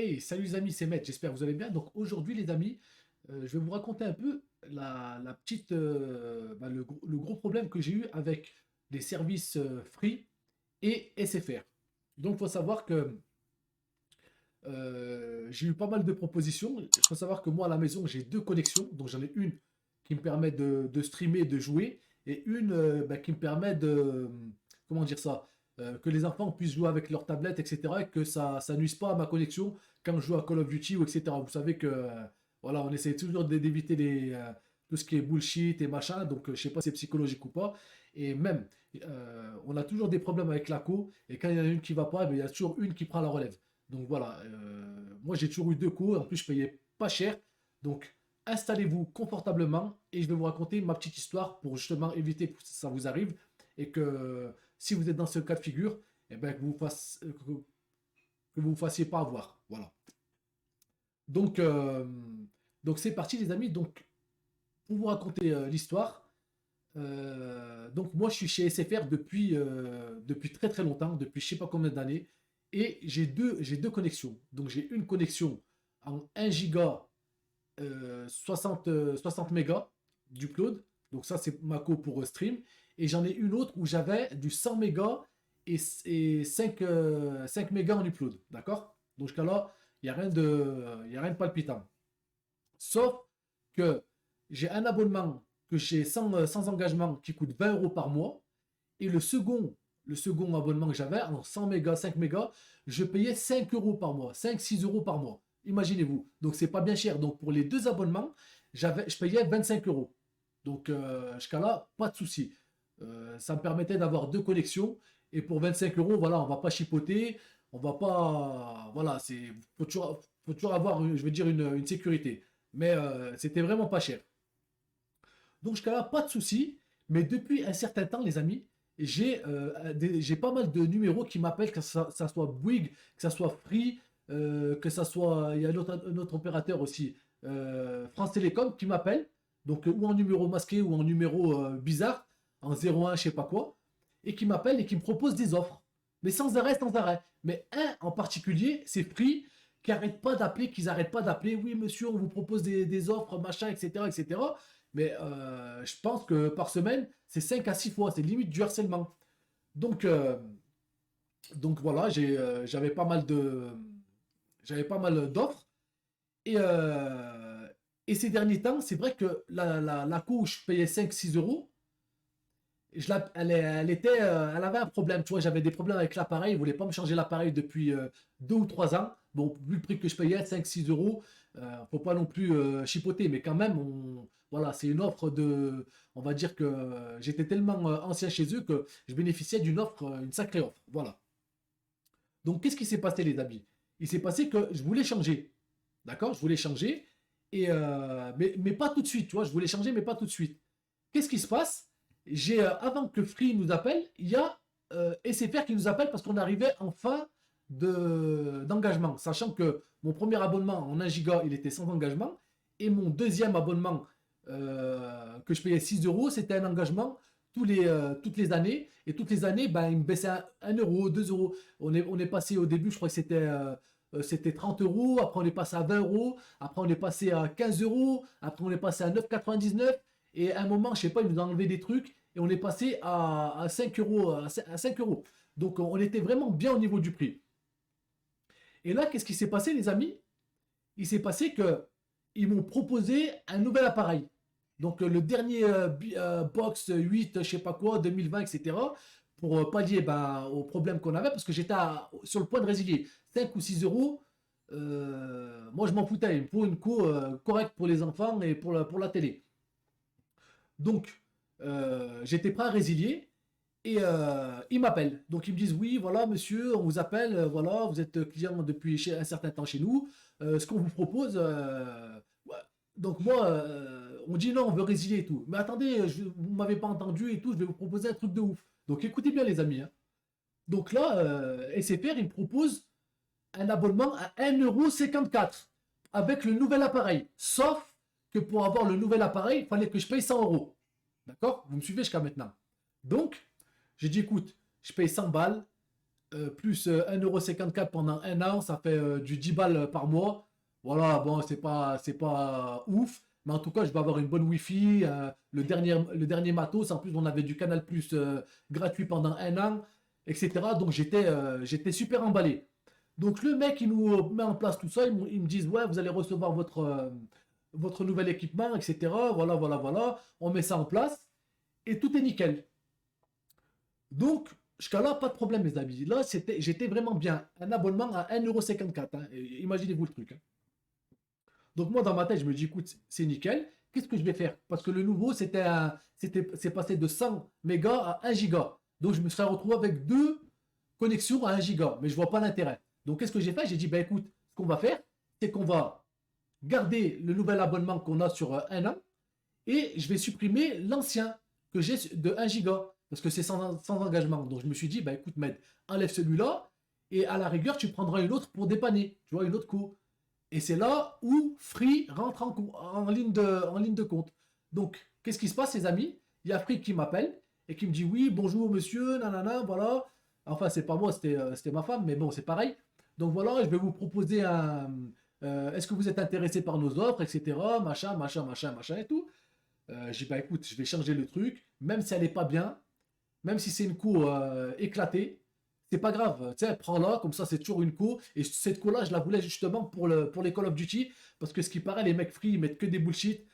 Hey, salut les amis, c'est Matt, j'espère que vous allez bien. Donc aujourd'hui les amis, je vais vous raconter un peu la petite, le gros problème que j'ai eu avec les services Free et SFR. Donc il faut savoir que j'ai eu pas mal de propositions. Il faut savoir que moi à la maison j'ai deux connexions. Donc j'en ai une qui me permet de streamer, de jouer, et une qui me permet de, comment dire ça, que les enfants puissent jouer avec leur tablette, etc. Et que ça nuise pas à ma connexion quand je joue à Call of Duty ou etc. Vous savez que voilà, on essaie toujours d'éviter tout ce qui est bullshit et machin. Donc je sais pas si c'est psychologique ou pas. Et même, on a toujours des problèmes avec la co. Et quand il y en a une qui va pas, eh ben, il y a toujours une qui prend la relève. Donc voilà, moi j'ai toujours eu deux cours, en plus je payais pas cher. Donc installez-vous confortablement et je vais vous raconter ma petite histoire pour justement éviter que ça vous arrive et que si vous êtes dans ce cas de figure, eh ben, que vous fassiez pas avoir. Voilà. Donc, donc c'est parti les amis. Donc pour vous raconter l'histoire, donc moi je suis chez SFR depuis très très longtemps, depuis je sais pas combien d'années, et j'ai deux connexions. Donc j'ai une connexion en 1 giga 60 mégas d'upload, donc ça c'est ma co pour stream, et j'en ai une autre où j'avais du 100 mégas et 5 mégas en upload, d'accord. Donc jusqu'à là, il y a rien de palpitant. Sauf que j'ai un abonnement que j'ai sans engagement qui coûte 20 euros par mois. Et le second abonnement que j'avais, en 100 mégas, 5 mégas, je payais 5 euros par mois, 5 6 euros par mois. Imaginez-vous. Donc c'est pas bien cher. Donc pour les deux abonnements, je payais 25 euros. Donc jusqu'à là, pas de souci. Ça me permettait d'avoir deux connexions. Et pour 25 euros, voilà, on va pas chipoter. On va pas. Voilà, faut toujours avoir, je veux dire, une sécurité. Mais c'était vraiment pas cher. Donc jusqu'à là, pas de souci. Mais depuis un certain temps, les amis, j'ai pas mal de numéros qui m'appellent, que ça soit Bouygues, que ça soit Free, que ça soit. Il y a un autre opérateur aussi, France Télécom, qui m'appelle. Donc, ou en numéro masqué ou en numéro bizarre, en 01, je sais pas quoi, et qui m'appelle et qui me propose des offres. Mais sans arrêt, sans arrêt. Mais un en particulier, c'est Free, qui arrête pas d'appeler, qu'ils arrêtent pas d'appeler. Oui, monsieur, on vous propose des offres, machin, etc., etc. Mais je pense que par semaine, c'est 5 à 6 fois. C'est limite du harcèlement. Donc, donc voilà, j'avais pas mal d'offres. Et, et ces derniers temps, c'est vrai que la couche payait 5 6 euros. Elle avait un problème. Tu vois, j'avais des problèmes avec l'appareil. Il ne voulait pas me changer l'appareil depuis 2 ou 3 ans. Bon, vu le prix que je payais, 5 6 euros, faut pas non plus chipoter. Mais quand même, voilà, c'est une offre de. On va dire que j'étais tellement ancien chez eux que je bénéficiais d'une offre, une sacrée offre. Voilà. Donc, qu'est-ce qui s'est passé, les amis? Il s'est passé que je voulais changer. D'accord. Je voulais changer. Mais pas tout de suite. Tu vois, je voulais changer, mais pas tout de suite. Qu'est-ce qui se passe? Avant que Free nous appelle, il y a SFR qui nous appelle parce qu'on arrivait en fin d'engagement. Sachant que mon premier abonnement en 1 giga, il était sans engagement. Et mon deuxième abonnement, que je payais 6 euros, c'était un engagement toutes les années. Et toutes les années, ben, il me baissait 1 euro, 2 euros. On est passé au début, je crois que c'était 30 euros. Après, on est passé à 20 euros. Après, on est passé à 15 euros. Après, on est passé à 9,99. Et à un moment, je sais pas, ils nous ont enlevé des trucs. Et on est passé à 5 euros. À 5 euros. Donc, on était vraiment bien au niveau du prix. Et là, qu'est-ce qui s'est passé, les amis? Il s'est passé que ils m'ont proposé un nouvel appareil. Donc le dernier box 8, je sais pas quoi, 2020, etc. Pour pallier ben, aux problèmes qu'on avait, parce que sur le point de résilier 5 ou 6 euros. Moi, je m'en foutais. Il me faut une co correcte pour les enfants et pour la télé. Donc, j'étais prêt à résilier. Et ils m'appellent. Donc ils me disent oui, voilà monsieur, on vous appelle, voilà, vous êtes client depuis un certain temps chez nous. Ce qu'on vous propose, ouais. Donc moi, on dit non, on veut résilier et tout. Mais attendez, vous m'avez pas entendu et tout, je vais vous proposer un truc de ouf. Donc écoutez bien les amis, hein. Donc là, SFR, il me propose un abonnement à 1,54 € avec le nouvel appareil. Sauf que pour avoir le nouvel appareil, il fallait que je paye 100 euros. D'accord? Vous me suivez jusqu'à maintenant. Donc, j'ai dit, écoute, je paye 100 balles. plus 1,54 € pendant un an, ça fait du 10 balles par mois. Voilà, bon, c'est pas ouf, mais en tout cas, je vais avoir une bonne Wi-Fi, le dernier matos. En plus, on avait du Canal Plus gratuit pendant un an, etc. Donc, j'étais super emballé. Donc, le mec, il nous met en place tout ça. Ils me disent, ouais, vous allez recevoir votre nouvel équipement, etc. Voilà, voilà, voilà. On met ça en place et tout est nickel. Donc, jusqu'à là, pas de problème, mes amis. Là, j'étais vraiment bien. Un abonnement à 1,54 €, hein. Imaginez-vous le truc, hein. Donc, moi, dans ma tête, je me dis, écoute, c'est nickel. Qu'est-ce que je vais faire? Parce que le nouveau, c'est passé de 100 mégas à 1 giga. Donc, je me serais retrouvé avec deux connexions à 1 giga. Mais je vois pas l'intérêt. Donc, qu'est-ce que j'ai fait? J'ai dit, ben écoute, ce qu'on va faire, c'est qu'on va garder le nouvel abonnement qu'on a sur un an et je vais supprimer l'ancien que j'ai de 1 giga parce que c'est sans engagement. Donc je me suis dit, bah écoute, Med, enlève celui-là et à la rigueur, tu prendras une autre pour dépanner, tu vois, une autre co. Et c'est là où Free rentre en ligne de compte. Donc, qu'est-ce qui se passe, les amis? Il y a Free qui m'appelle et qui me dit, oui, bonjour monsieur, nanana, voilà. Enfin, c'est pas moi, c'était ma femme, mais bon, c'est pareil. Donc voilà, je vais vous proposer un. Est-ce que vous êtes intéressé par nos offres, etc. Machin, machin, machin, machin et tout. J'ai dit, bah écoute, je vais changer le truc, même si elle n'est pas bien, même si c'est une co éclatée, c'est pas grave. Tu sais, prends-la, comme ça c'est toujours une co. Et cette co-là, je la voulais justement pour les Call of Duty, parce que ce qui paraît, les mecs free, ils mettent que des bullshit.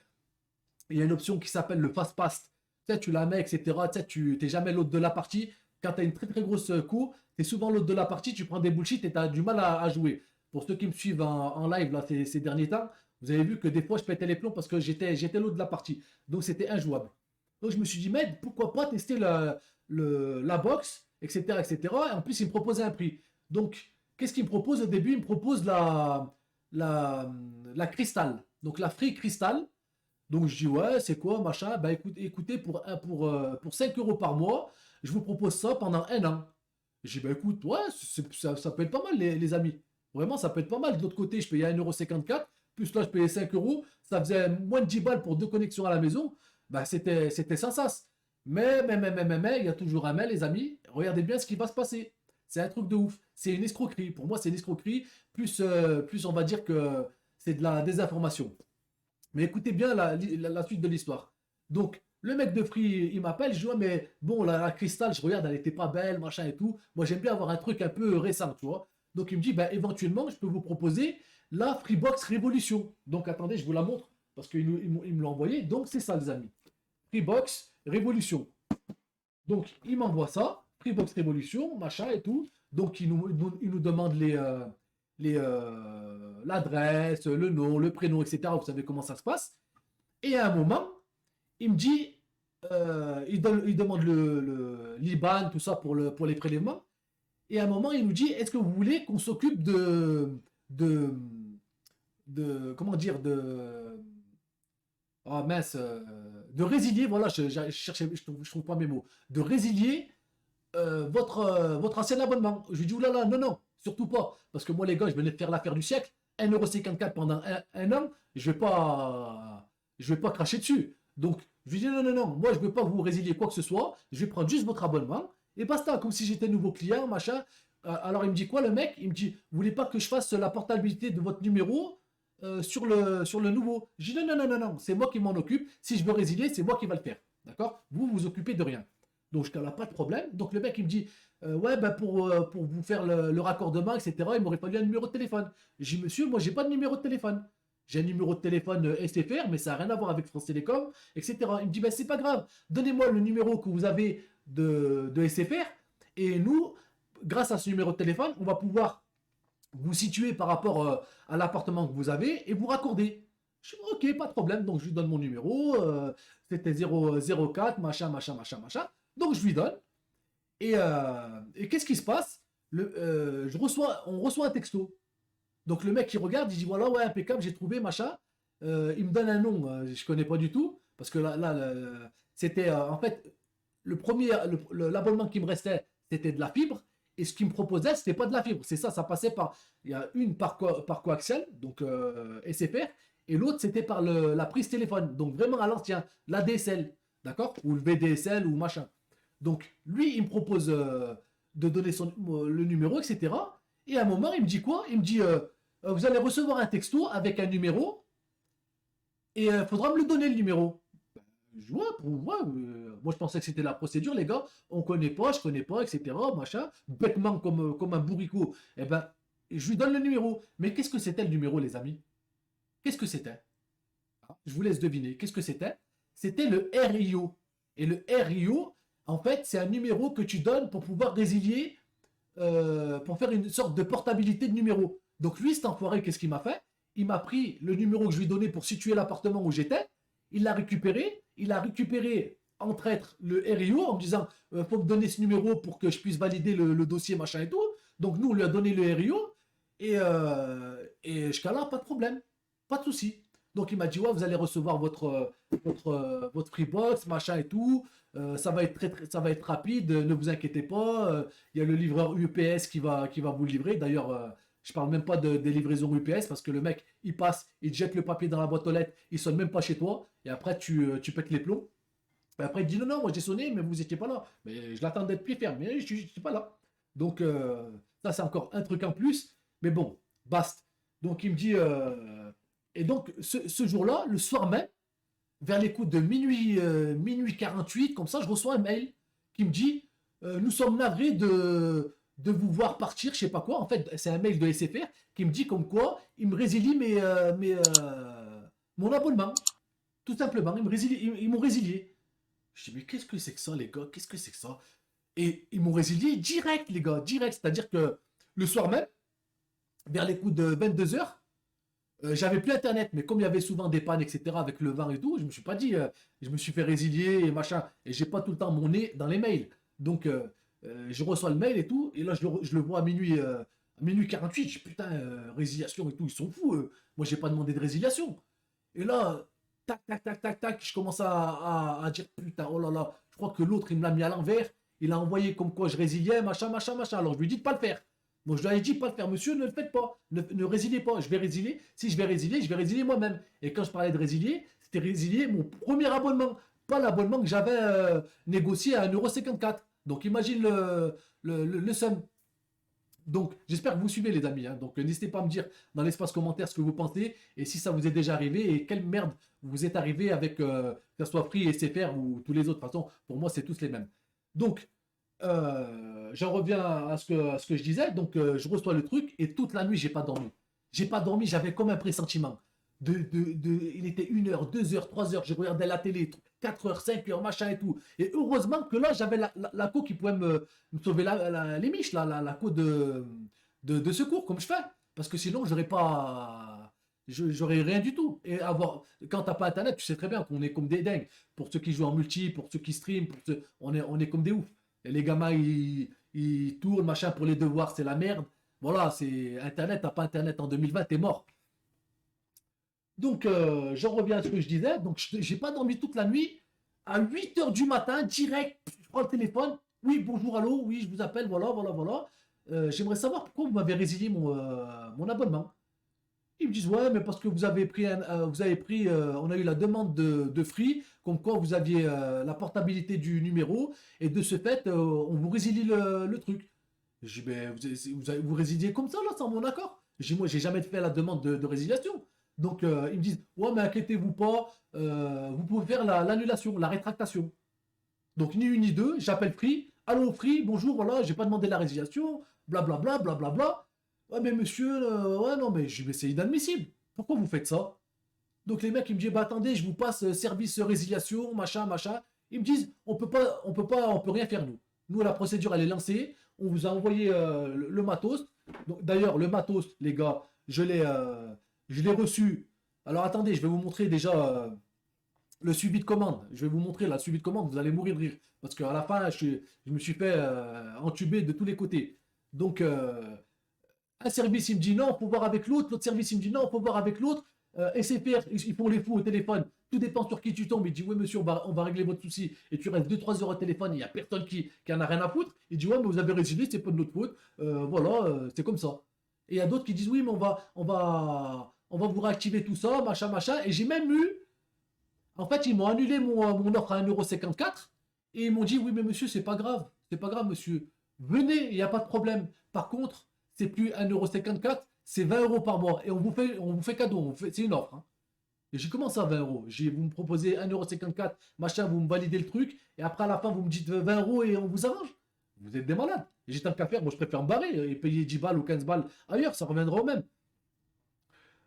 Il y a une option qui s'appelle le fast pass. Tu sais, tu la mets, etc. Tu sais, tu n'es jamais l'autre de la partie. Quand tu as une très très grosse co, tu es souvent l'autre de la partie, tu prends des bullshit et tu as du mal à jouer. Pour ceux qui me suivent en live là, ces derniers temps, vous avez vu que des fois je pétais les plombs parce que j'étais l'autre de la partie. Donc c'était injouable. Donc je me suis dit, mais pourquoi pas tester la box, etc., etc. Et cetera. Et en plus, il me proposait un prix. Donc, qu'est-ce qu'il me propose au début? Il me propose la cristal. Donc la Free Crystal. Donc je dis ouais, c'est quoi, machin. Bah écoutez, pour 5 € par mois, je vous propose ça pendant un an. J'ai dit bah écoute, ouais, ça peut être pas mal les amis. Vraiment, ça peut être pas mal. De l'autre côté, je payais 1,54 €, plus là je payais 5 €, ça faisait moins de 10 balles pour deux connexions à la maison. Bah c'était sans sas. Mais, il y a toujours un mais, les amis. Regardez bien ce qui va se passer. C'est un truc de ouf. C'est une escroquerie. Pour moi, c'est une escroquerie. Plus on va dire que c'est de la désinformation. Mais écoutez bien la suite de l'histoire. Donc, le mec de Free, il m'appelle, je dis, ouais, mais bon, la cristal, je regarde, elle était pas belle, machin et tout. Moi, j'aime bien avoir un truc un peu récent, tu vois. Donc, il me dit, bah, éventuellement, je peux vous proposer la Freebox Révolution. Donc, attendez, je vous la montre, parce qu'il me l'a envoyé. Donc, c'est ça, les amis. Freebox Révolution. Donc, il m'envoie ça, Freebox Révolution, machin et tout. Donc, il nous demande l'adresse, le nom, le prénom, etc. Vous savez comment ça se passe. Et à un moment, il me dit, il demande l'IBAN, tout ça pour les prélèvements. Et à un moment, il nous dit, est-ce que vous voulez qu'on s'occupe de, comment dire, ah mince, de résilier, voilà, je cherchais, je trouve pas mes mots, de résilier votre ancien abonnement. Je lui dis, oulala, non, non, surtout pas. Parce que moi, les gars, je venais de faire l'affaire du siècle. 1,54 € pendant un an, je vais pas cracher dessus. Donc, je lui dis, non, non, non, moi, je ne veux pas vous résilier quoi que ce soit. Je vais prendre juste votre abonnement. Et basta, comme si j'étais nouveau client, machin. Alors, il me dit quoi, le mec? Il me dit, vous voulez pas que je fasse la portabilité de votre numéro sur le nouveau? Je dis, non, non, non, non, non, c'est moi qui m'en occupe. Si je veux résilier, c'est moi qui va le faire. D'accord? Vous vous occupez de rien. Donc, je n'ai pas de problème. Donc, le mec, il me dit, ouais, ben pour vous faire le raccordement, etc., il m'aurait fallu un numéro de téléphone. J'ai dit, monsieur, moi, j'ai pas de numéro de téléphone. J'ai un numéro de téléphone SFR, mais ça n'a rien à voir avec France Télécom, etc. Il me dit, ben, c'est pas grave, donnez-moi le numéro que vous avez de SFR, et nous, grâce à ce numéro de téléphone, on va pouvoir vous situer par rapport à l'appartement que vous avez et vous raccorder. Je dis, ok, pas de problème. Donc, je lui donne mon numéro. C'était 004, machin, machin, machin, machin. Donc, je lui donne. Et qu'est-ce qui se passe? On reçoit un texto. Donc, le mec, il regarde, il dit, voilà, ouais, impeccable, j'ai trouvé, machin. Il me donne un nom, je connais pas du tout. Parce que c'était, en fait, l'abonnement qui me restait, c'était de la fibre. Et ce qu'il me proposait, c'était pas de la fibre. C'est ça, ça passait par. Il y a une par coaxial, donc SFR, et l'autre, c'était par la prise téléphone. Donc vraiment à l'ancien, l'ADSL, d'accord? Ou le VDSL ou machin. Donc lui, il me propose de donner le numéro, etc. Et à un moment, il me dit quoi? Il me dit, vous allez recevoir un texto avec un numéro et il faudra me le donner, le numéro. Ouais, moi je pensais que c'était la procédure, les gars. On connaît pas, je connais pas, etc. Machin, bêtement comme un bourricot. Eh ben, je lui donne le numéro. Mais qu'est-ce que c'était le numéro, les amis? Qu'est-ce que c'était? Je vous laisse deviner. Qu'est-ce que c'était? C'était le RIO. Et le RIO, en fait, c'est un numéro que tu donnes pour pouvoir résilier, pour faire une sorte de portabilité de numéro. Donc lui, cet enfoiré, qu'est-ce qu'il m'a fait? Il m'a pris le numéro que je lui ai donné pour situer l'appartement où j'étais. Il l'a récupéré. Il a récupéré en traître le RIO en me disant faut me donner ce numéro pour que je puisse valider le dossier, machin et tout. Donc nous, on lui a donné le RIO. Et jusqu'à là, pas de problème. Pas de souci. Donc il m'a dit ouais, vous allez recevoir votre Freebox, machin et tout. Ça va être ça va être rapide, ne vous inquiétez pas. Il y a le livreur UPS qui va vous le livrer. D'ailleurs, je parle même pas des livraisons UPS parce que le mec, il passe, il te jette le papier dans la boîte aux lettres, il sonne même pas chez toi. Et après, tu pètes les plombs. Et après, il dit non, non, moi j'ai sonné, mais vous étiez pas là. Mais je l'attendais de pied ferme, mais je suis pas là. Donc, ça, c'est encore un truc en plus. Mais bon, basta. Donc, il me dit. Et donc, ce jour-là, le soir même, vers les coups de minuit 48, comme ça, je reçois un mail qui me dit nous sommes navrés de vous voir partir, je sais pas quoi. En fait, c'est un mail de SFR qui me dit comme quoi il me résilie mon abonnement. Tout simplement, ils m'ont résilié. Je dis, mais qu'est-ce que c'est que ça, les gars? Qu'est-ce que c'est que ça? Et ils m'ont résilié direct, les gars, direct. C'est-à-dire que le soir même, vers les coups de 22 h, j'avais plus internet, mais comme il y avait souvent des pannes, etc., avec le vent et tout, je me suis pas dit, je me suis fait résilier et machin, et j'ai pas tout le temps mon nez dans les mails. Donc, je reçois le mail et tout, et là, je le vois à minuit 48, je dis putain, résiliation et tout, ils sont fous, moi, j'ai pas demandé de résiliation. Et là, tac, tac, tac, tac, tac, je commence à dire putain, oh là là, je crois que l'autre, il me l'a mis à l'envers, il a envoyé comme quoi je résiliais, machin, machin, machin. Alors, je lui dis de pas le faire. Donc je lui ai dit pas le faire, monsieur, ne le faites pas, ne résiliez pas, je vais résilier. Si je vais résilier moi-même. Et quand je parlais de résilier, c'était résilier mon premier abonnement, pas l'abonnement que j'avais négocié à 1,54 €. Donc imagine le somme. Donc j'espère que vous suivez les amis, hein. Donc n'hésitez pas à me dire dans l'espace commentaire ce que vous pensez et si ça vous est déjà arrivé et quelle merde vous êtes arrivé avec que ce soit Free, SFR ou tous les autres. De toute façon, pour moi c'est tous les mêmes. Donc j'en reviens à ce que je disais. Donc, je reçois le truc et toute la nuit, j'ai pas dormi. J'ai pas dormi, j'avais comme un pressentiment. Il était 1 h, 2 h, 3 h, je regardais la télé, 4 h, 5 h, machin et tout. Et heureusement que là, j'avais la co qui pouvait me sauver les miches, la co de secours, comme je fais. Parce que sinon, j'aurais pas. J'aurais rien du tout. Et quand t'as pas internet, tu sais très bien qu'on est comme des dingues. Pour ceux qui jouent en multi, pour ceux qui streament, on est comme des oufs. Et les gamins, ils tournent, machin, pour les devoirs, c'est la merde. Voilà, c'est Internet, t'as pas Internet en 2020, t'es mort. Donc, j'en reviens à ce que je disais. Donc, j'ai pas dormi toute la nuit. À 8 h du matin, direct, je prends le téléphone. Oui, bonjour, allô, oui, je vous appelle, voilà, voilà, voilà. J'aimerais savoir pourquoi vous m'avez résilié mon abonnement. Ils me disent ouais, mais parce que on a eu la demande de Free, comme quoi vous aviez la portabilité du numéro, et de ce fait, on vous résilie le truc. Je dis ben vous résiliez comme ça là, sans mon accord. Je dis moi j'ai jamais fait la demande de résiliation. Donc ils me disent ouais mais inquiétez-vous pas, vous pouvez faire l'annulation, la rétractation. Donc ni une ni deux, j'appelle Free, allô Free, bonjour, voilà, j'ai pas demandé la résiliation, blablabla, blablabla. Ouais, mais monsieur, ouais, non, mais mais c'est inadmissible. Pourquoi vous faites ça? Donc les mecs, ils me disent, bah attendez, je vous passe service résiliation, machin, machin. Ils me disent, on peut rien faire nous. Nous, la procédure, elle est lancée. On vous a envoyé le matos. D'ailleurs, le matos, les gars, je l'ai reçu. Alors attendez, je vais vous montrer déjà le suivi de commande. Je vais vous montrer la suivi de commande. Vous allez mourir de rire. Parce qu'à la fin, je me suis fait entuber de tous les côtés. Donc, un service, il me dit non, il faut voir avec l'autre. L'autre service, il me dit non, il faut voir avec l'autre. SFR, ils font les fous au téléphone. Tout dépend sur qui tu tombes. Il dit, oui, monsieur, on va régler votre souci. Et tu restes 2-3 heures au téléphone. Il n'y a personne qui en a rien à foutre. Il dit, ouais, mais vous avez résilié, c'est pas de notre faute. Voilà, c'est comme ça. Et il y a d'autres qui disent, oui, mais on va vous réactiver tout ça, machin, machin. Et j'ai même eu. En fait, ils m'ont annulé mon offre à 1,54 €. Et ils m'ont dit, oui, mais monsieur, c'est pas grave. C'est pas grave, monsieur. venez, il n'y a pas de problème. Par contre, c'est plus 1,54 €, c'est 20 € par mois. Et on vous fait cadeau, c'est une offre, hein. Et j'ai commencé à 20 euros. Vous me proposez 1,54 €, machin, vous me validez le truc, et après à la fin, vous me dites 20 € et on vous arrange. Vous êtes des malades. Et j'ai tant qu'à faire, moi je préfère me barrer et payer 10 balles ou 15 balles ailleurs, ça reviendra au même.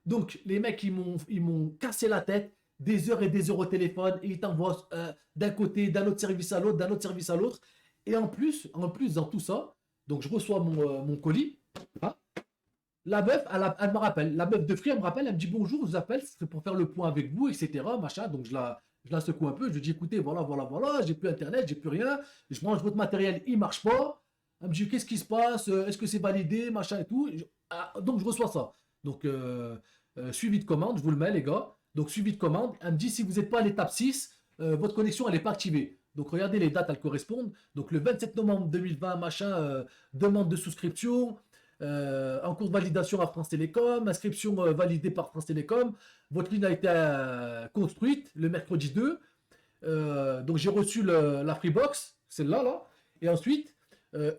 Donc, les mecs, ils m'ont cassé la tête, des heures et des heures au téléphone, et ils t'envoient d'un côté, d'un autre service à l'autre, d'un autre service à l'autre. Et en plus, dans tout ça, donc je reçois mon colis, hein. La meuf, elle me rappelle, la meuf de Free, elle me rappelle, elle me dit bonjour, je vous appelle, c'est pour faire le point avec vous, etc. Machin. Donc je la secoue un peu, je lui dis écoutez, voilà, voilà, voilà, j'ai plus internet, j'ai plus rien, je branche votre matériel, il marche pas. Elle me dit qu'est-ce qui se passe, est-ce que c'est validé, machin et tout. Donc je reçois ça. Donc suivi de commande, je vous le mets les gars. Donc suivi de commande, elle me dit si vous n'êtes pas à l'étape 6, votre connexion elle n'est pas activée. Donc regardez les dates, elles correspondent. Donc le 27 novembre 2020, machin, demande de souscription. En cours de validation à France Télécom, inscription validée par France Télécom. Votre ligne a été construite le mercredi 2. Donc j'ai reçu la Freebox, celle-là, là. Et ensuite,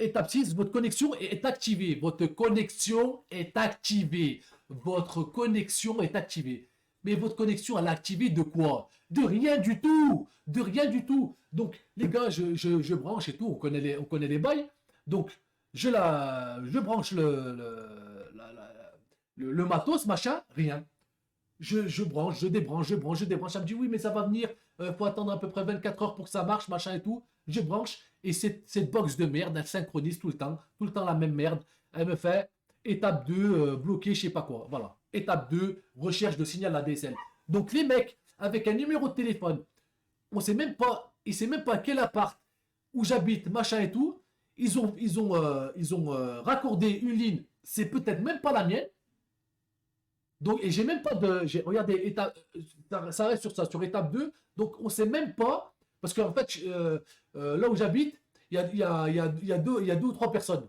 étape 6, votre connexion est activée. Votre connexion est activée. Votre connexion est activée. Mais votre connexion, elle est activée de quoi? De rien du tout. De rien du tout. Donc, les gars, je branche et tout. On connaît les bails. Donc, je branche le matos, machin, rien. Je branche, je débranche, je branche, je débranche. Elle me dit oui, mais ça va venir. Faut attendre à peu près 24 heures pour que ça marche, machin et tout. Je branche et cette box de merde, elle synchronise tout le temps la même merde. Elle me fait étape 2, bloqué, je sais pas quoi. Voilà. Étape 2, recherche de signal ADSL. Donc les mecs, avec un numéro de téléphone, on sait même pas, il sait même pas quel appart, où j'habite, machin et tout. Ils ont raccordé une ligne, c'est peut-être même pas la mienne. Donc, et j'ai même pas de. Regardez, ça reste sur ça, sur étape 2. Donc, on sait même pas. Parce qu'en fait, là où j'habite, il y a deux ou trois personnes.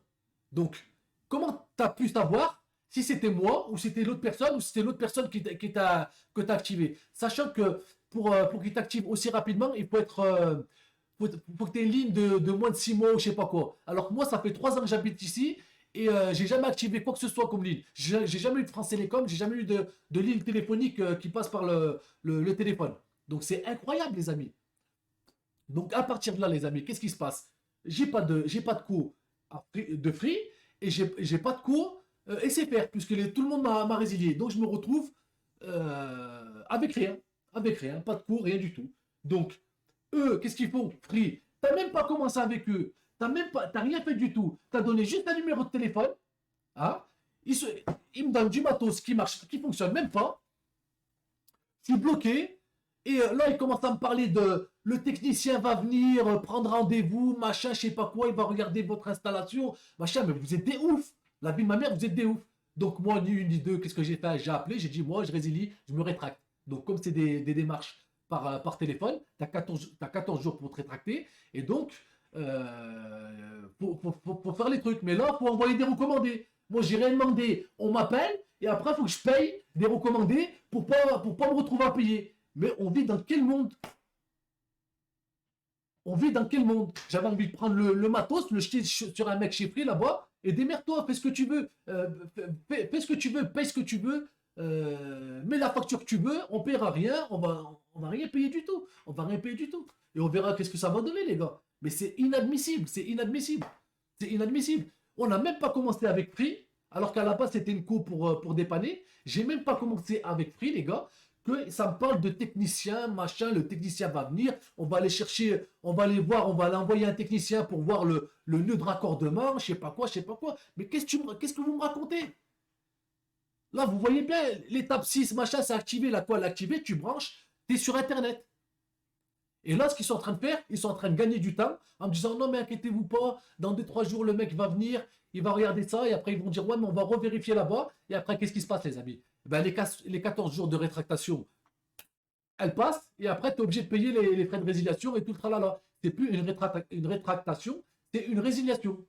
Donc, comment tu as pu savoir si c'était moi ou c'était l'autre personne ou si c'était l'autre personne que tu as activé? Sachant que pour qu'il t'active aussi rapidement, il faut être. Faut que tu aies une ligne de moins de 6 mois ou je sais pas quoi. Alors que moi, ça fait 3 ans que j'habite ici et j'ai jamais activé quoi que ce soit comme ligne. J'ai jamais eu de France Télécom, j'ai jamais eu de ligne téléphonique qui passe par le téléphone. Donc c'est incroyable, les amis. Donc à partir de là, les amis, qu'est-ce qui se passe? J'ai pas de cours de Free et j'ai pas de cours SFR puisque tout le monde m'a résilié. Donc je me retrouve avec rien, pas de cours, rien du tout. Donc eux, qu'est-ce qu'ils font? Free. T'as même pas commencé avec eux. T'as rien fait du tout. T'as donné juste un numéro de téléphone. Hein? Ils, se- Ils me donnent du matos qui marche, qui fonctionne même pas. Je suis bloqué. Et là, ils commencent à me parler de le technicien va venir, prendre rendez-vous, machin, je sais pas quoi, il va regarder votre installation, machin, mais vous êtes des ouf. La vie de ma mère, vous êtes des ouf. Donc moi, ni une ni deux, qu'est-ce que j'ai fait? J'ai appelé, j'ai dit, moi, je résilie, je me rétracte. Donc comme c'est des démarches par téléphone, t'as 14 jours pour te rétracter. Et donc, faut faire les trucs. Mais là, faut envoyer des recommandés. Moi, j'ai rien demandé. On m'appelle et après, il faut que je paye des recommandés pour pas me retrouver à payer. Mais on vit dans quel monde? On vit dans quel monde? J'avais envie de prendre le matos, le jeter sur un mec chez Free là-bas et démerde-toi, fais ce que tu veux. Fais ce que tu veux, paye ce que tu veux. Mets la facture que tu veux, on paiera rien, on va rien payer du tout. On va rien payer du tout. Et on verra qu'est-ce que ça va donner, les gars. Mais c'est inadmissible, c'est inadmissible. C'est inadmissible. On n'a même pas commencé avec Free, alors qu'à la base c'était une co pour dépanner. J'ai même pas commencé avec Free, les gars, que ça me parle de technicien, machin, le technicien va venir, on va aller chercher, on va aller voir, on va aller envoyer un technicien pour voir le nœud de raccordement, je sais pas quoi, je sais pas quoi. Mais qu'est-ce que vous me racontez? Là, vous voyez bien, l'étape 6 machin, c'est activé, la quoi, l'activer, tu branches, tu es sur Internet. Et là, ce qu'ils sont en train de faire, ils sont en train de gagner du temps en me disant non, mais inquiétez-vous pas, dans 2 3 jours, le mec va venir, il va regarder ça, et après, ils vont dire ouais, mais on va revérifier là-bas. Et après, qu'est-ce qui se passe, les amis? Ben, les 14 jours de rétractation, elles passent, et après, tu es obligé de payer les frais de résiliation et tout le tralala. C'est plus une rétractation, c'est une résiliation.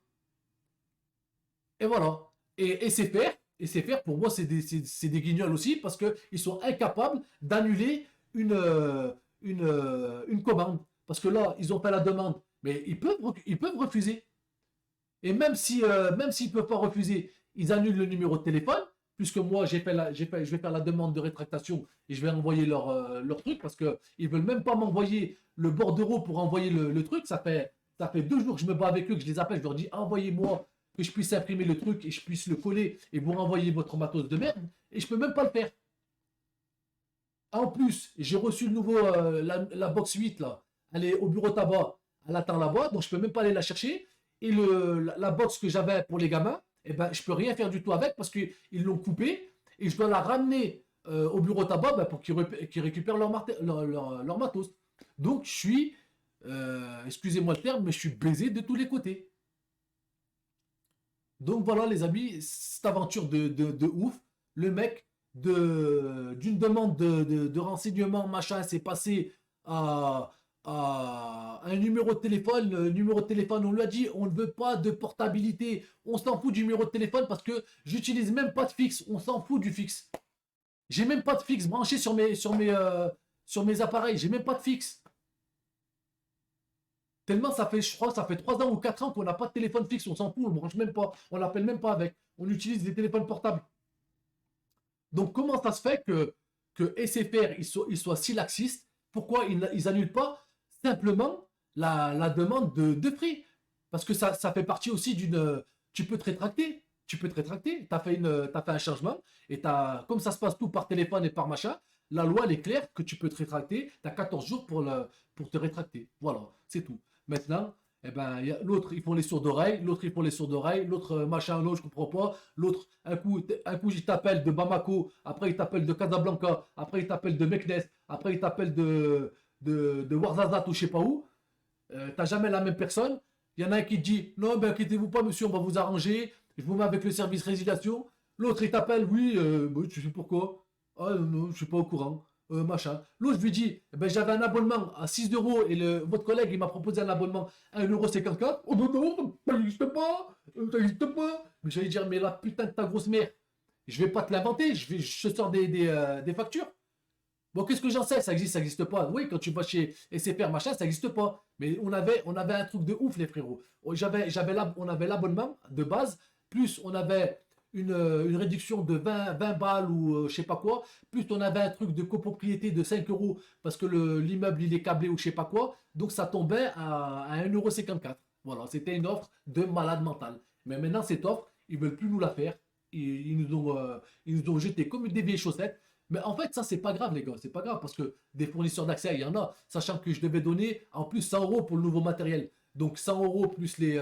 Et voilà. Et c'est faire, pour moi, c'est des guignols aussi, parce qu'ils sont incapables d'annuler une commande. Parce que là, ils ont fait la demande, mais ils peuvent refuser. Et même s'ils ne peuvent pas refuser, ils annulent le numéro de téléphone, puisque moi, je vais faire la demande de rétractation et je vais envoyer leur truc, parce qu'ils ne veulent même pas m'envoyer le bordereau pour envoyer le truc. Ça fait 2 jours que je me bats avec eux, que je les appelle, je leur dis envoyez-moi que je puisse imprimer le truc et je puisse le coller et vous renvoyer votre matos de merde. Et je ne peux même pas le faire. En plus, j'ai reçu le nouveau, la box 8 là. Elle est au bureau tabac. Elle attend là-bas, donc je peux même pas aller la chercher. Et la box que j'avais pour les gamins, eh ben, je peux rien faire du tout avec parce qu'ils l'ont coupée. Et je dois la ramener au bureau tabac ben, pour qu'ils récupèrent leur matos. Donc je suis, excusez-moi le terme, mais je suis baisé de tous les côtés. Donc voilà les amis, cette aventure de ouf. Le mec d'une demande de renseignement, machin, s'est passé à un numéro de téléphone. Le numéro de téléphone, on lui a dit, on ne veut pas de portabilité. On s'en fout du numéro de téléphone parce que j'utilise même pas de fixe. On s'en fout du fixe. J'ai même pas de fixe branché sur mes appareils. J'ai même pas de fixe. Tellement ça fait, je crois, ça fait 3 ans ou 4 ans qu'on n'a pas de téléphone fixe, on s'en fout, on ne branche même pas, on l'appelle même pas avec. On utilise des téléphones portables. Donc comment ça se fait que SFR ils soient si laxistes? Pourquoi ils n'annulent pas simplement la demande de prix? Parce que ça fait partie aussi d'une. Tu peux te rétracter. Tu peux te rétracter. T'as fait un changement. Et comme ça se passe tout par téléphone et par machin, la loi elle est claire que tu peux te rétracter. Tu as 14 jours pour te rétracter. Voilà, c'est tout. Maintenant, eh ben, l'autre, ils font les sourds d'oreille, l'autre, ils font les sourds d'oreille, l'autre, machin, l'autre, je comprends pas. L'autre, un coup, il t'appelle de Bamako, après, il t'appelle de Casablanca, après, il t'appelle de Meknes, après, il t'appelle de Ouarzazate ou je sais pas où. T'as jamais la même personne. Il y en a un qui te dit non, ben inquiétez-vous pas, monsieur, on va vous arranger, je vous mets avec le service résiliation. L'autre, il t'appelle, oui, tu sais pourquoi? Ah non, je suis pas au courant. Machin. L'autre, je lui dis, eh ben, j'avais un abonnement à 6 euros et votre collègue, il m'a proposé un abonnement à 1,54 €. Oh ben non, ça n'existe pas, ça n'existe pas. Mais j'allais dire, mais la putain de ta grosse mère, je vais pas te l'inventer, je sors des factures. Bon, qu'est-ce que j'en sais? Ça existe pas. Oui, quand tu vas chez SFR, machin, ça existe pas. Mais on avait un truc de ouf, les frérots. On avait l'abonnement de base, plus on avait une réduction de 20 balles ou je sais pas quoi, plus on avait un truc de copropriété de 5 euros parce que l'immeuble il est câblé ou je sais pas quoi. Donc ça tombait à 1,54 €. Voilà, c'était une offre de malade mental. Mais maintenant, cette offre, ils veulent plus nous la faire. Ils nous ont jeté comme des vieilles chaussettes. Mais en fait, ça, c'est pas grave, les gars. C'est pas grave parce que des fournisseurs d'accès, il y en a. Sachant que je devais donner en plus 100 euros pour le nouveau matériel. Donc 100 euros plus les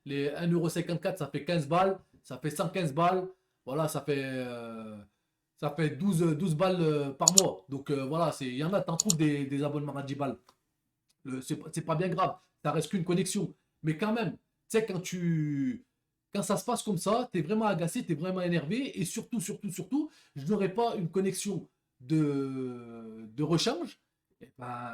1,54 €, ça fait 15 balles. Ça fait 115 balles. Voilà, ça fait 12 balles par mois. Donc voilà, il y en a, t'en trouves des abonnements à 10 balles. C'est pas bien grave. Ça reste qu'une connexion. Mais quand même, tu sais, quand ça se passe comme ça, tu es vraiment agacé, tu es vraiment énervé. Et surtout, surtout, surtout, je n'aurais pas une connexion de rechange. Et ben,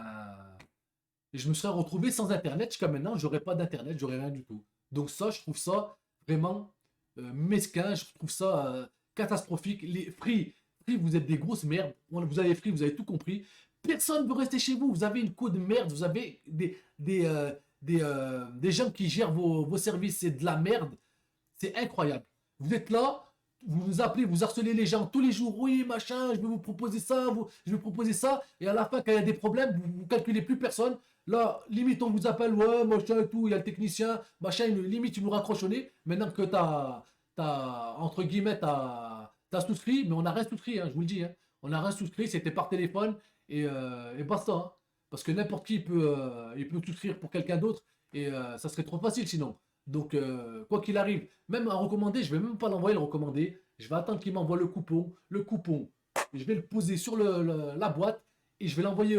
je me serais retrouvé sans Internet. Jusqu'à maintenant, j'aurais pas d'Internet, j'aurais rien du tout. Donc ça, je trouve ça vraiment mesquin. Je trouve ça catastrophique. Les Free, vous êtes des grosses merdes. Vous avez Free, vous avez tout compris. Personne ne veut rester chez vous. Vous avez une code de merde. Vous avez des gens qui gèrent vos services. C'est de la merde. C'est incroyable. Vous êtes là, vous nous appelez, vous harcelez les gens tous les jours. Oui, machin, je vais vous proposer ça, je vais vous proposer ça. Et à la fin, quand il y a des problèmes, vous calculez plus personne. Là, limite, on vous appelle, ouais, machin et tout, il y a le technicien, machin, limite, il nous raccroche au nez. Maintenant que entre guillemets, t'as souscrit, mais on n'a rien souscrit, hein, je vous le dis. Hein. On n'a rien souscrit, c'était par téléphone et basta. Hein. Parce que n'importe qui peut souscrire pour quelqu'un d'autre et ça serait trop facile sinon. Donc, quoi qu'il arrive, même un recommandé, je vais même pas l'envoyer le recommandé. Je vais attendre qu'il m'envoie le coupon. Le coupon, je vais le poser sur la boîte et je vais l'envoyer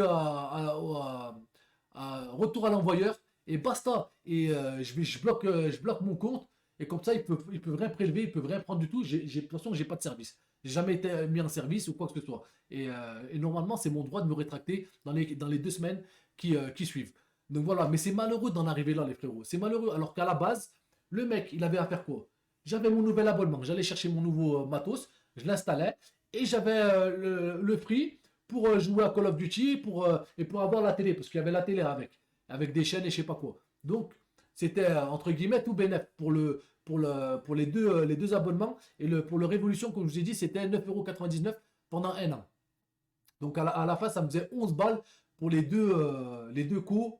retour à l'envoyeur et basta. Et je bloque mon compte et comme ça, ils peuvent rien prélever, ils peuvent rien prendre du tout. De toute façon, j'ai pas de service. J'ai jamais été mis en service ou quoi que ce soit. Et normalement, c'est mon droit de me rétracter dans les 2 semaines qui suivent. Donc voilà, mais c'est malheureux d'en arriver là, les frérots. C'est malheureux, alors qu'à la base, le mec, il avait à faire quoi? J'avais mon nouvel abonnement, j'allais chercher mon nouveau matos, je l'installais, et j'avais le prix pour jouer à Call of Duty et pour avoir la télé, parce qu'il y avait la télé avec des chaînes et je sais pas quoi. Donc, c'était entre guillemets tout bénef pour les deux abonnements. Et pour le Révolution, comme je vous ai dit, c'était 9,99 € pendant un an. Donc à la fin, ça me faisait 11 balles pour les deux coups.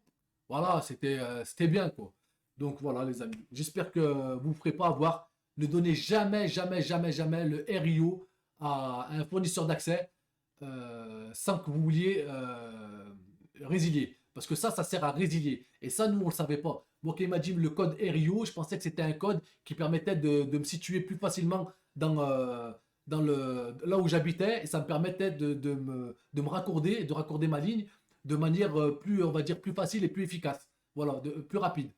Voilà, c'était bien quoi. Donc voilà les amis. J'espère que vous ne ferez pas avoir. Ne donnez jamais, jamais, jamais, jamais le RIO à un fournisseur d'accès sans que vous vouliez résilier. Parce que ça sert à résilier. Et ça, nous, on ne le savait pas. Moi, quand il m'a dit le code RIO, je pensais que c'était un code qui permettait de me situer plus facilement là où j'habitais. Et ça me permettait de me raccorder, de raccorder ma ligne de manière plus, on va dire, plus facile et plus efficace. Voilà, plus rapide.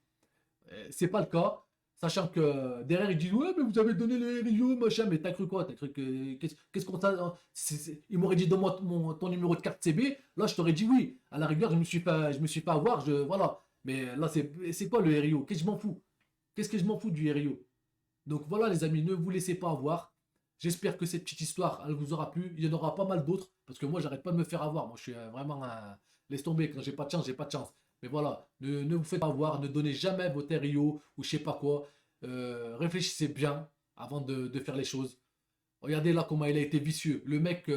C'est pas le cas. Sachant que derrière, ils disent ouais, mais vous avez donné le RIO, machin, mais t'as cru quoi? T'as cru que. Qu'est-ce qu'on t'a. Il m'aurait dit donne-moi ton numéro de carte CB. Là, je t'aurais dit oui. À la rigueur, je me suis pas avoir. Voilà. Mais là, c'est quoi le RIO? Qu'est-ce que je m'en fous? Qu'est-ce que je m'en fous du RIO? Donc voilà, les amis, ne vous laissez pas avoir. J'espère que cette petite histoire, elle vous aura plu. Il y en aura pas mal d'autres. Parce que moi, j'arrête pas de me faire avoir. Moi, je suis vraiment un. Laisse tomber. Quand j'ai pas de chance, j'ai pas de chance. Mais voilà, ne vous faites pas avoir. Ne donnez jamais votre RIO ou je sais pas quoi. Réfléchissez bien avant de faire les choses. Regardez là comment il a été vicieux. Le mec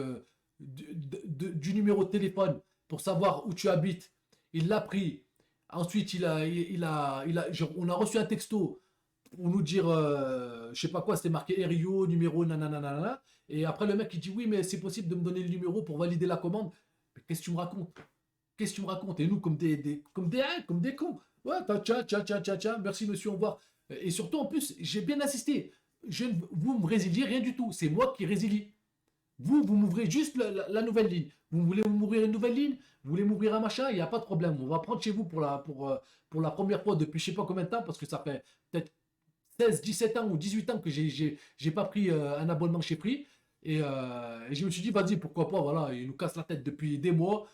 du numéro de téléphone pour savoir où tu habites, il l'a pris. Ensuite, on a reçu un texto pour nous dire, je sais pas quoi, c'était marqué RIO, numéro, nanana. Et après, le mec, il dit oui, mais c'est possible de me donner le numéro pour valider la commande. Mais qu'est-ce que tu me racontes? Qu'est-ce que tu me racontes? Et nous, comme des cons. Ouais, tiens, tiens, tiens, tiens, tiens, merci monsieur, au revoir. Et surtout, en plus, j'ai bien insisté. Vous me résiliez rien du tout. C'est moi qui résilie. Vous m'ouvrez juste la nouvelle ligne. Vous voulez m'ouvrir une nouvelle ligne? Vous voulez m'ouvrir un machin? Il n'y a pas de problème. On va prendre chez vous pour la première fois depuis je sais pas combien de temps, parce que ça fait peut-être 16, 17 ans ou 18 ans que j'ai pas pris un abonnement chez Free. Et je me suis dit, vas-y, pourquoi pas, voilà, il nous casse la tête depuis des mois.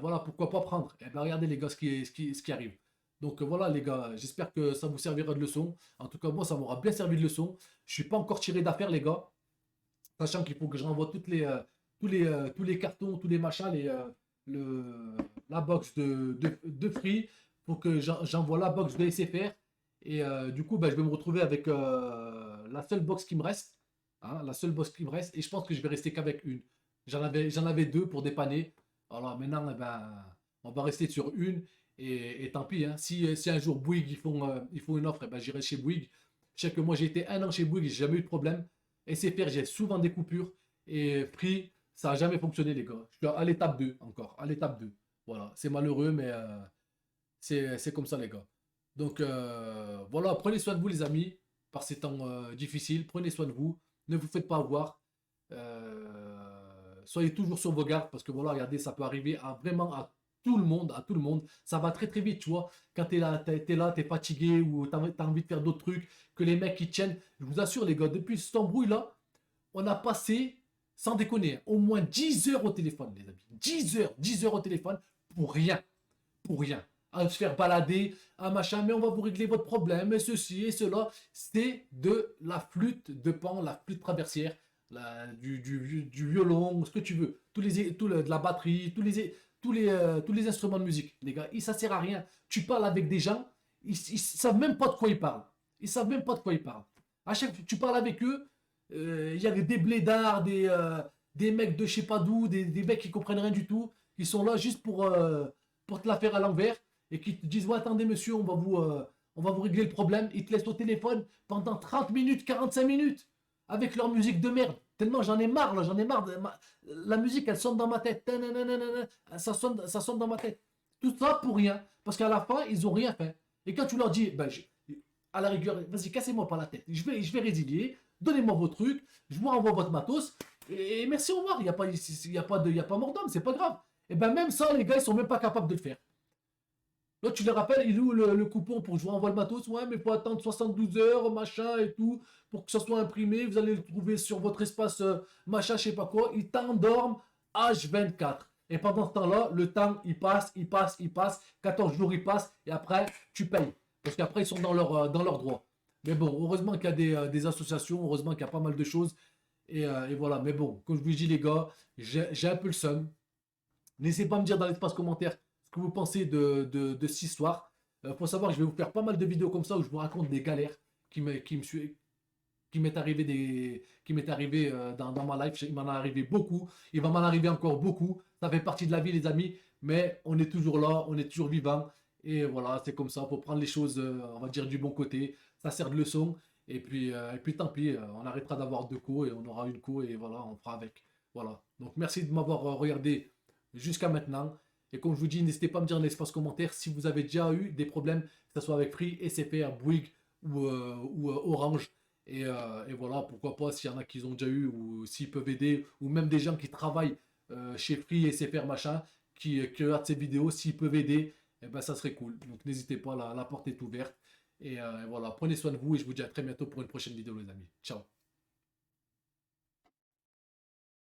Voilà, pourquoi pas prendre? Et ben regardez les gars ce qui arrive. Donc voilà les gars, j'espère que ça vous servira de leçon. En tout cas, moi, ça m'aura bien servi de leçon. Je suis pas encore tiré d'affaire les gars. Sachant qu'il faut que je renvoie tous les cartons, tous les machins, la box de Free. Il faut que j'envoie la box de SFR. Et du coup, ben, je vais me retrouver avec la seule box qui me reste. Hein, la seule box qui me reste. Et je pense que je vais rester qu'avec une. J'en avais deux pour dépanner. Alors maintenant, eh ben, on va rester sur une. Et tant pis. Hein. Si un jour Bouygues ils font une offre, eh ben, j'irai chez Bouygues. Je sais que moi j'ai été un an chez Bouygues, j'ai jamais eu de problème. SFR, j'ai souvent des coupures. Et Free, ça n'a jamais fonctionné, les gars. Je suis à l'étape 2 encore. À l'étape 2. Voilà. C'est malheureux, mais c'est comme ça, les gars. Donc voilà, prenez soin de vous, les amis, par ces temps difficiles. Prenez soin de vous. Ne vous faites pas avoir. Soyez toujours sur vos gardes parce que voilà, regardez, ça peut arriver vraiment à tout le monde, à tout le monde. Ça va très très vite, tu vois. Quand t'es là, t'es fatigué ou t'as envie de faire d'autres trucs, que les mecs ils tiennent. Je vous assure, les gars, depuis cet embrouille là, on a passé, sans déconner, au moins 10 heures au téléphone, les amis. 10 heures au téléphone pour rien. Pour rien. À se faire balader, un machin, mais on va vous régler votre problème, et ceci et cela. C'est de la flûte de pan, la flûte traversière, du violon, ce que tu veux. De la batterie, tous les instruments de musique. Les gars, ça sert à rien. Tu parles avec des gens, ils savent même pas de quoi ils parlent. Ils savent même pas de quoi ils parlent. À chaque fois que tu parles avec eux, il y a des blédards, des mecs de je sais pas d'où, des mecs qui comprennent rien du tout, qui sont là juste pour te la faire à l'envers et qui te disent ouais, attendez monsieur, on va vous régler le problème. Ils te laissent au téléphone pendant 30 minutes, 45 minutes avec leur musique de merde. Tellement j'en ai marre là, j'en ai marre. La musique elle sonne dans ma tête. Ça sonne dans ma tête. Tout ça pour rien. Parce qu'à la fin, ils ont rien fait. Et quand tu leur dis, ben, à la rigueur, vas-y, cassez-moi pas la tête. Je vais résilier. Donnez-moi vos trucs. Je vous renvoie votre matos. Et merci, au revoir. Il n'y a pas mort d'homme, c'est pas grave. Et ben même ça, les gars, ils sont même pas capables de le faire. Là, tu les rappelles, il est où le coupon pour que je vous renvoie le matos? Ouais, mais il faut attendre 72 heures, machin et tout, pour que ça soit imprimé. Vous allez le trouver sur votre espace, machin, je sais pas quoi. Ils t'endorment H24. Et pendant ce temps-là, le temps, il passe, il passe, il passe. 14 jours, il passe. Et après, tu payes. Parce qu'après, ils sont dans leur droit. Mais bon, heureusement qu'il y a des associations, heureusement qu'il y a pas mal de choses. Et voilà. Mais bon, comme je vous dis, les gars, j'ai un peu le seum. N'hésitez pas à me dire dans l'espace commentaire ce que vous pensez de cette histoire. Faut savoir que je vais vous faire pas mal de vidéos comme ça où je vous raconte des galères qui m'est arrivé dans ma life. Il m'en est arrivé beaucoup. Il va m'en arriver encore beaucoup. Ça fait partie de la vie, les amis. Mais on est toujours là, on est toujours vivant. Et voilà, c'est comme ça. Faut prendre les choses, on va dire, du bon côté. Ça sert de leçon. Et puis tant pis, on arrêtera d'avoir deux coups et on aura une coup et voilà, on fera avec. Voilà. Donc merci de m'avoir regardé jusqu'à maintenant. Et comme je vous dis, n'hésitez pas à me dire dans l'espace commentaire si vous avez déjà eu des problèmes, que ce soit avec Free, SFR, Bouygues ou Orange. Et voilà, pourquoi pas s'il y en a qui ont déjà eu ou s'ils peuvent aider, ou même des gens qui travaillent chez Free, SFR, machin, qui regardent ces vidéos, s'ils peuvent aider, eh ben, ça serait cool. Donc n'hésitez pas, la porte est ouverte. Et voilà, prenez soin de vous et je vous dis à très bientôt pour une prochaine vidéo, les amis. Ciao.